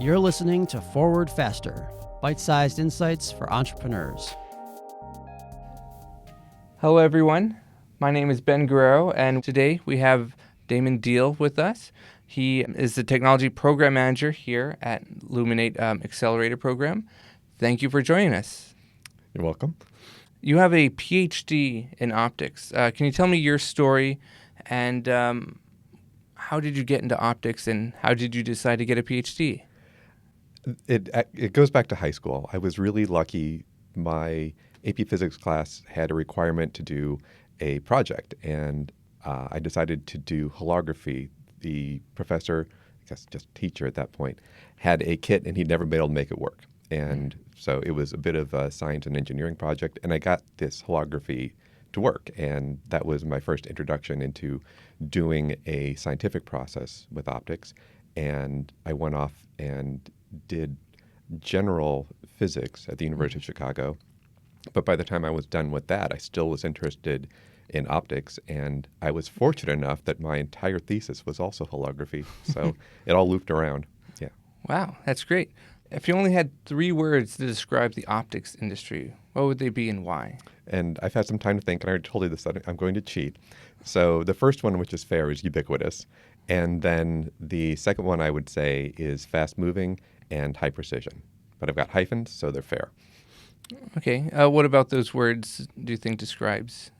You're listening to Forward Faster, bite-sized insights for entrepreneurs. Hello, everyone. My name is Ben Guerrero, and today we have Damon Deal with us. He is the Technology Program Manager here at Luminate Accelerator program. Thank you for joining us. You're welcome. You have a PhD in optics. Can you tell me your story and how did you get into optics and how did you decide to get a PhD? It goes back to high school. I was really lucky. My AP Physics class had a requirement to do a project, and I decided to do holography. The professor, I guess just teacher at that point, had a kit, and he'd never been able to make it work. And so it was a bit of a science and engineering project, and I got this holography to work. And that was my first introduction into doing a scientific process with optics. And I went off and did general physics at the University of Chicago. But by the time I was done with that, I still was interested in optics. And I was fortunate enough that my entire thesis was also holography. So it all looped around. Yeah. Wow, that's great. If you only had 3 words to describe the optics industry, what would they be and why? And I've had some time to think, and I already told you this, that I'm going to cheat. So the first one, which is fair, is ubiquitous. And then the second one I would say is fast-moving and high precision. But I've got hyphens, so they're fair. Okay. What about those words do you think describes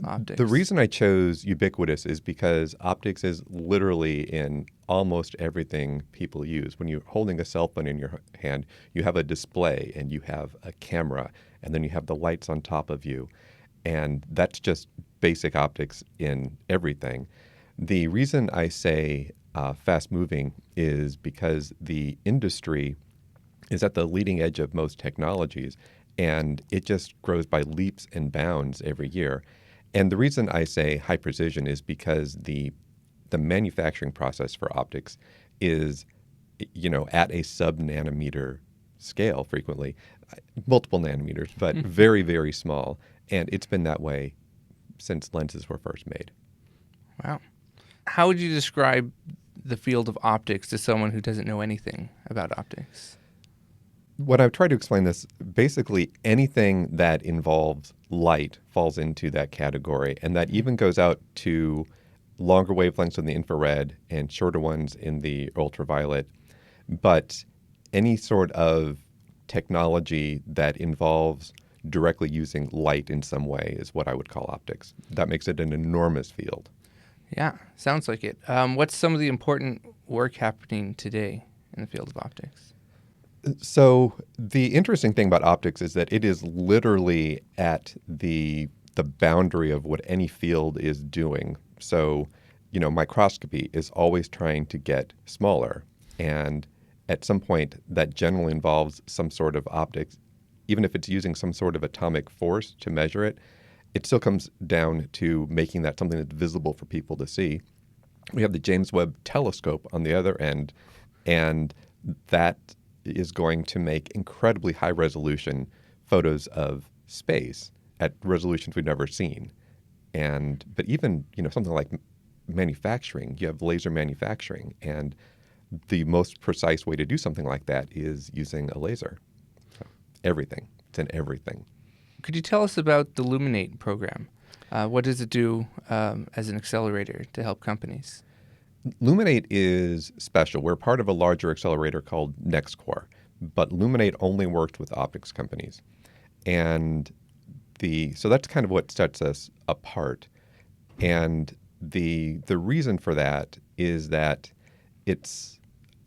optics? The reason I chose ubiquitous is because optics is literally in almost everything people use. When you're holding a cell phone in your hand, you have a display and you have a camera, and then you have the lights on top of you. And that's just basic optics in everything. The reason I say fast-moving is because the industry is at the leading edge of most technologies, and it just grows by leaps and bounds every year. And the reason I say high precision is because the manufacturing process for optics is, at a sub-nanometer scale frequently, multiple nanometers, but very, very small. And it's been that way since lenses were first made. Wow. How would you describe the field of optics to someone who doesn't know anything about optics? When I've tried to explain this, basically anything that involves light falls into that category, and that even goes out to longer wavelengths in the infrared and shorter ones in the ultraviolet. But any sort of technology that involves directly using light in some way is what I would call optics. That makes it an enormous field. Yeah, sounds like it. What's some of the important work happening today in the field of optics? So the interesting thing about optics is that it is literally at the boundary of what any field is doing. So, microscopy is always trying to get smaller. And at some point, that generally involves some sort of optics. Even if it's using some sort of atomic force to measure it, it still comes down to making that something that's visible for people to see. We have the James Webb Telescope on the other end, and that is going to make incredibly high-resolution photos of space at resolutions we've never seen. But even, something like manufacturing, you have laser manufacturing, and the most precise way to do something like that is using a laser. So everything. It's in everything. Could you tell us about the Luminate program? What does it do as an accelerator to help companies? Luminate is special. We're part of a larger accelerator called NextCore, but Luminate only works with optics companies. And so that's kind of what sets us apart. And the reason for that is that it's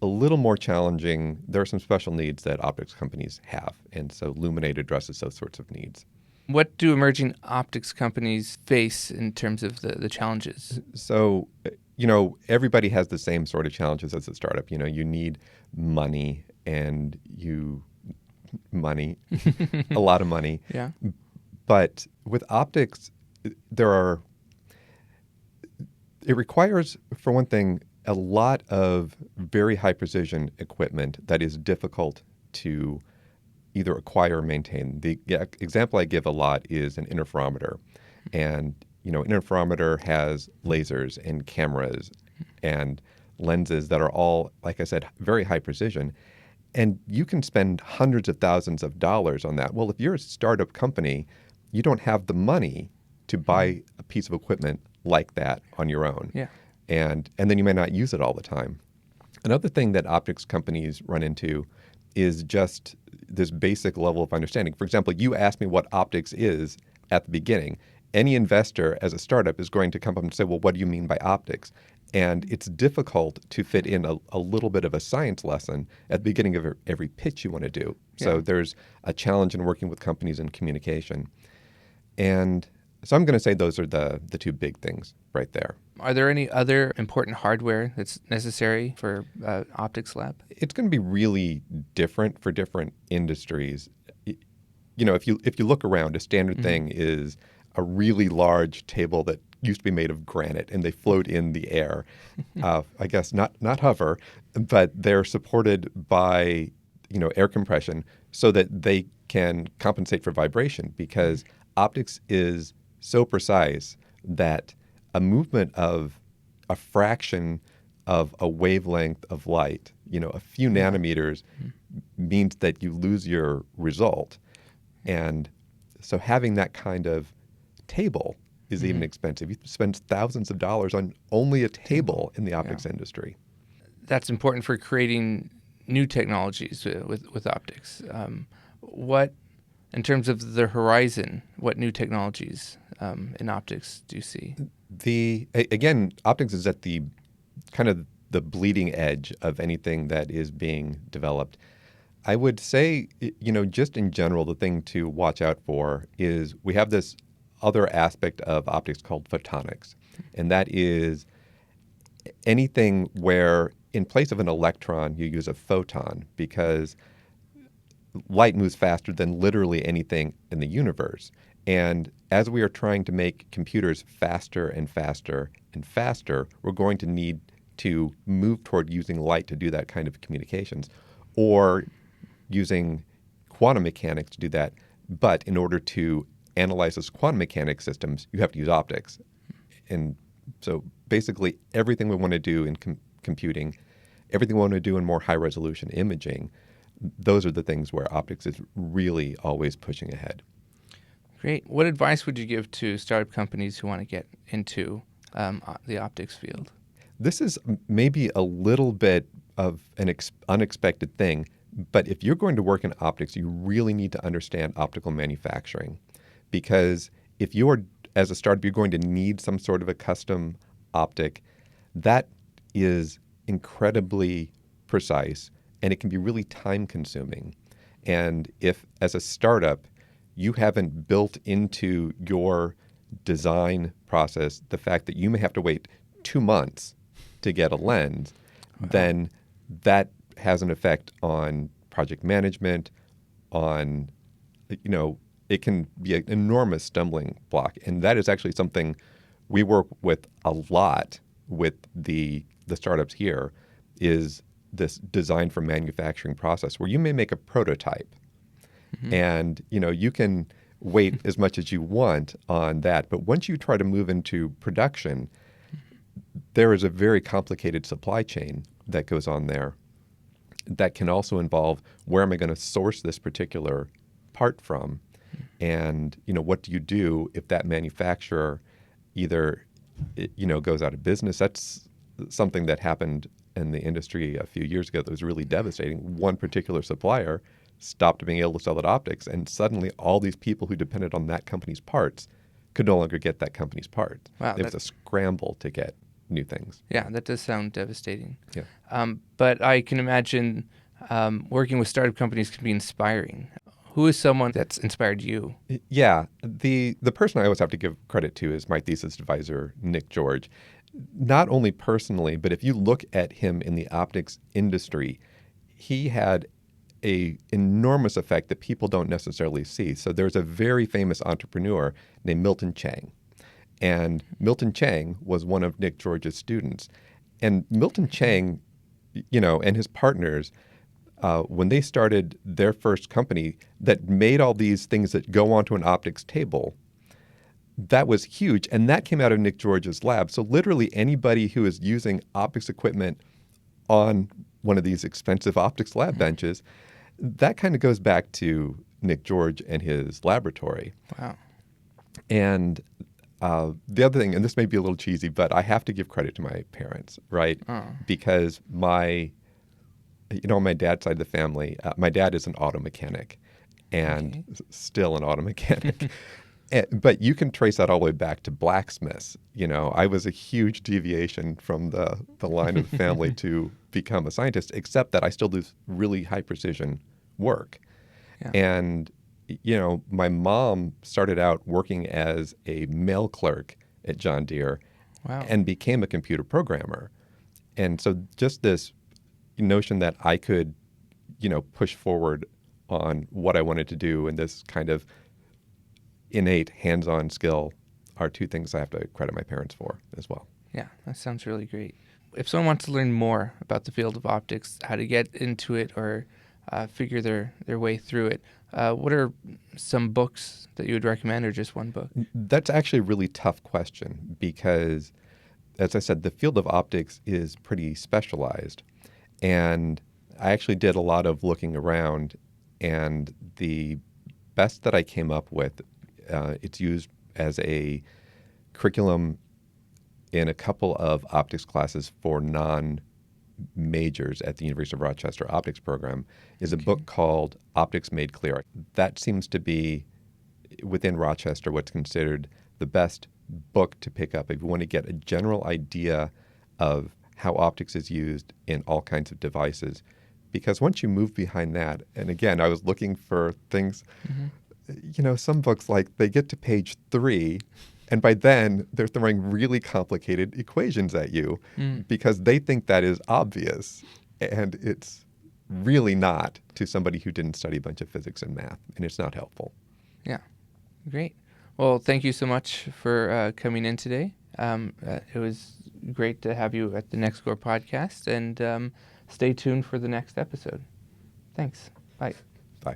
a little more challenging. There are some special needs that optics companies have, and so Luminate addresses those sorts of needs. What do emerging optics companies face in terms of the challenges? So, everybody has the same sort of challenges as a startup. You need money, and a lot of money. Yeah. But with optics, it requires, for one thing, a lot of very high precision equipment that is difficult to either acquire or maintain. The example I give a lot is an interferometer. And, an interferometer has lasers and cameras and lenses that are all, like I said, very high precision. And you can spend hundreds of thousands of dollars on that. Well, if you're a startup company, you don't have the money to buy a piece of equipment like that on your own. Yeah. And then you may not use it all the time. Another thing that optics companies run into is just this basic level of understanding. For example, you asked me what optics is at the beginning. Any investor as a startup is going to come up and say, well, what do you mean by optics? And it's difficult to fit in a little bit of a science lesson at the beginning of every pitch you want to do. So Yeah. there's a challenge in working with companies in communication. And so I'm going to say those are the two big things right there. Are there any other important hardware that's necessary for optics lab? It's going to be really different for different industries. You know, if you look around, a standard thing is a really large table that used to be made of granite, and they float in the air. I guess not hover, but they're supported by air compression so that they can compensate for vibration, because optics is so precise that a movement of a fraction of a wavelength of light, a few nanometers, means that you lose your result. And so having that kind of table is even expensive. You spend thousands of dollars on only a table in the optics industry. That's important for creating new technologies with optics. What, in terms of the horizon, what new technologies in optics do you see? Again, optics is at the kind of the bleeding edge of anything that is being developed. I would say, just in general, the thing to watch out for is we have this other aspect of optics called photonics. And that is anything where in place of an electron, you use a photon, because light moves faster than literally anything in the universe. And as we are trying to make computers faster and faster and faster, we're going to need to move toward using light to do that kind of communications, or using quantum mechanics to do that. But in order to analyze those quantum mechanics systems, you have to use optics. And so basically everything we want to do in computing, everything we want to do in more high-resolution imaging, those are the things where optics is really always pushing ahead. Great. What advice would you give to startup companies who want to get into the optics field? This is maybe a little bit of an unexpected thing, but if you're going to work in optics, you really need to understand optical manufacturing. Because if you're, as a startup, you're going to need some sort of a custom optic, that is incredibly precise, and it can be really time-consuming. And if, as a startup, you haven't built into your design process the fact that you may have to wait 2 months to get a lens, then that has an effect on project management, on, it can be an enormous stumbling block. And that is actually something we work with a lot with the startups here, is this design for manufacturing process, where you may make a prototype and, you can wait as much as you want on that. But once you try to move into production, there is a very complicated supply chain that goes on there that can also involve, where am I going to source this particular part from? And, what do you do if that manufacturer either, goes out of business? That's something that happened in the industry a few years ago that was really devastating. One particular supplier stopped being able to sell at optics, and suddenly all these people who depended on that company's parts could no longer get that company's parts. Wow, It was a scramble to get new things. Yeah, that does sound devastating. Yeah. But I can imagine working with startup companies can be inspiring. Who is someone that's inspired you? Yeah. The person I always have to give credit to is my thesis advisor, Nick George. Not only personally, but if you look at him in the optics industry, he had an enormous effect that people don't necessarily see. So there's a very famous entrepreneur named Milton Chang. And Milton Chang was one of Nick George's students. And Milton Chang, and his partners, when they started their first company that made all these things that go onto an optics table, that was huge. And that came out of Nick George's lab. So literally anybody who is using optics equipment on one of these expensive optics lab benches, that kind of goes back to Nick George and his laboratory. Wow. And the other thing, and this may be a little cheesy, but I have to give credit to my parents, right? Because on my dad's side of the family, my dad is an auto mechanic and still an auto mechanic. But you can trace that all the way back to blacksmiths. I was a huge deviation from the line of the family to become a scientist, except that I still do really high precision work. Yeah. And, my mom started out working as a mail clerk at John Deere and became a computer programmer. And so just this notion that I could, push forward on what I wanted to do and this kind of innate hands-on skill are two things I have to credit my parents for as well. Yeah, that sounds really great. If someone wants to learn more about the field of optics, how to get into it or figure their way through it, what are some books that you would recommend, or just one book? That's actually a really tough question because, as I said, the field of optics is pretty specialized. And I actually did a lot of looking around, and the best that I came up with, it's used as a curriculum in a couple of optics classes for non-majors at the University of Rochester optics program, is a book called Optics Made Clear. That seems to be, within Rochester, what's considered the best book to pick up if you want to get a general idea of how optics is used in all kinds of devices. Because once you move behind that, and again, I was looking for things, some books, like, they get to page 3, and by then they're throwing really complicated equations at you because they think that is obvious, and it's really not to somebody who didn't study a bunch of physics and math, and it's not helpful. Yeah, great. Well, thank you so much for coming in today. It was great to have you at the Next Score podcast, and stay tuned for the next episode. Thanks. Bye. Bye.